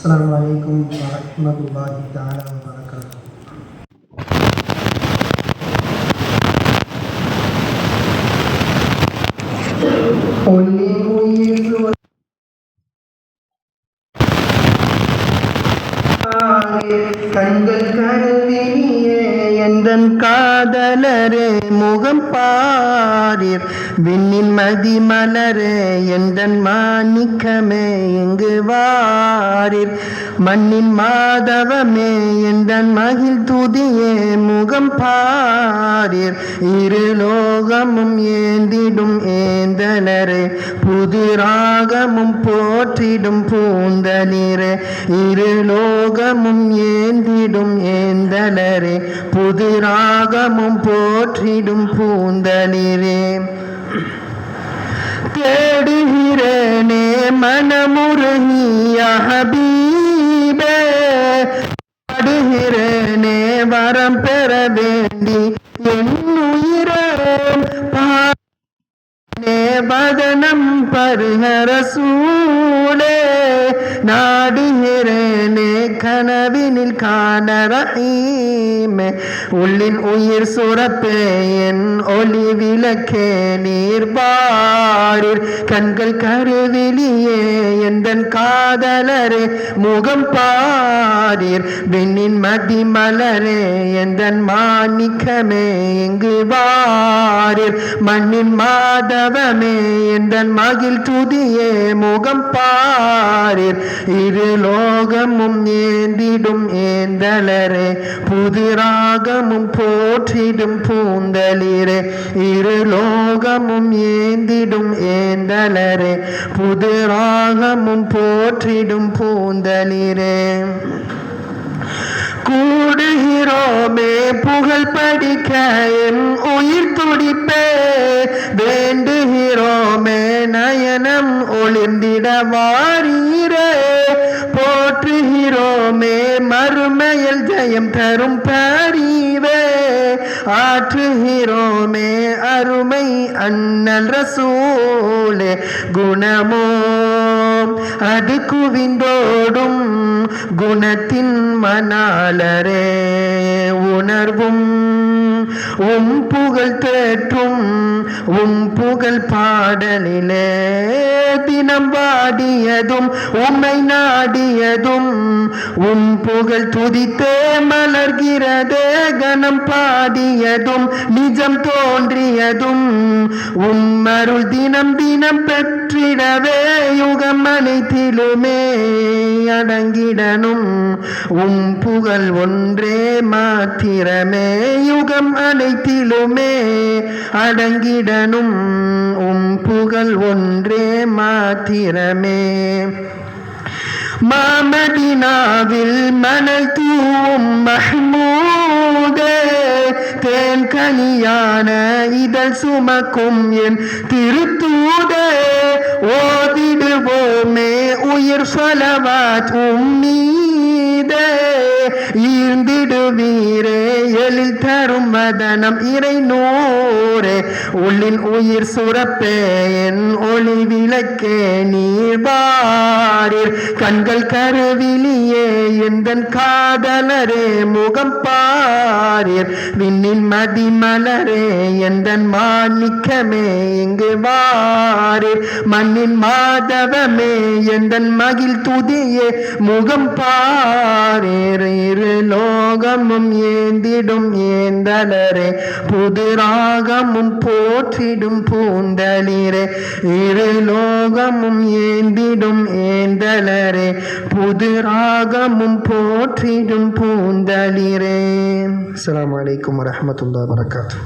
السلام عليكم ورحمة الله تعالى وبركاته. கண்கள் கருவினியே எந்தன் காதலரே முகம் பாரீர் விண்ணின் மதி மலரே எந்தன் மாணிக்கமே எங்கு வாரீர் மண்ணின் மாதவமே எந்தன் மகிழ் துதியே முகம் பாரீர் இரு லோகமும் ஏந்திடும் ஏந்தலரே புது ராகமும் போற்றிடும் பூந்தளிரே இரு லோகமும் ஏந்திடும் ஏந்தலரே புது ராகமும் போற்றிடும் பூந்தளிரே தேடுகிறேனே மனமுருகிய ஹபீபே பாடுகிறேனே வரம் பெற வேண்டி என் உயிரே வதனம் பருக ரசூலே நாடுகிறேனே கனவினில் காண ரஹீமே உள்ளின் உயிர் சுரப்பே என் ஒளி விளக்கே நீர் பாரீர் கண்கள் கருவிலியே எந்தன் காதலரே முகம் பாரீர் விண்ணின் மதி மலரே எந்தன் மாணிக்கமே எங்கு வாரீர் மண்ணின் மாதவமே எந்தன் மகிழ் துதியே முகம் பாரீர் இரு லோகமும் ஏந்திடும் ஏந்தலரே புது ராகமும் போற்றிடும் பூந்தளிரே இரு லோகமும் ஏந்திடும் ஏந்தலரே புது ராகமும் போற்றிடும் பூந்தளிரே கூடுகிறோமே புகழ் படிக்க என் உயிர் துடிப்பே வேண்டுகிறோமே நயனம் ஒளிர்ந்திட வாரீரே போற்றுகிறோமே மறுமையில் ஜெயம் தரும் பரிவே ஆற்றுகிறோமே அருமை அண்ணல் ரசூலே குணமோ அது குவிந்தோடும் குணத்தின் மணாலரே உணர்வும் புகழ் தேற்றும் புகழ் பாடலிலே தினம் வாடியதும் உம்மை நாடியதும் புகழ் துதித்தே மலர்கிறதே கணம் பாடியதும் நிஜம் தோன்றியதும் அருள் தினம் தினம் பெற்றிடவே யுகம் அனைத்திலுமே அடங்கிடனும் புகழ் ஒன்றே மாத்திரமே யுகம் அனைத்திலுமே அடங்கிடனும் புகழ் ஒன்றே மாத்திரமே மாமதினாவில் மணல் தூவும் மஹ்மூதே தேன் கனியான இதழ் சுமக்கும் என் திருத்தூதே ஓதிடுவோமே உயிர் ஸலவாத் மீதே ஈர்ந்திடுவீரே எழில் தரும் வதனம் இறை நூறே உள்ளின் உயிர் சுரப்பே என் ஒளி விளக்கே நீர் பாரீர் கண்கள் கருவிலியே எந்தன் காதலரே முகம் பாரீர் விண்ணின் மதி மலரே எந்தன் மாணிக்கமே இங்கு வாரீர் மண்ணின் மாதவமே எந்தன் மகிழ் துதியே முகம் பாரீர் இரு லோகமும் ஏந்திடும் ஏந்தலரே புது ராகமும் போற்றிடும் பூந்தளிரே இரு லோகமும் ஏந்திடும் ஏந்தலரே புது ராகமும் போற்றிடும் பூந்தளிரே. அஸ்ஸலாமு அலைக்கும் வரஹ்மத்துல்லாஹி வபரகாத்துஹு.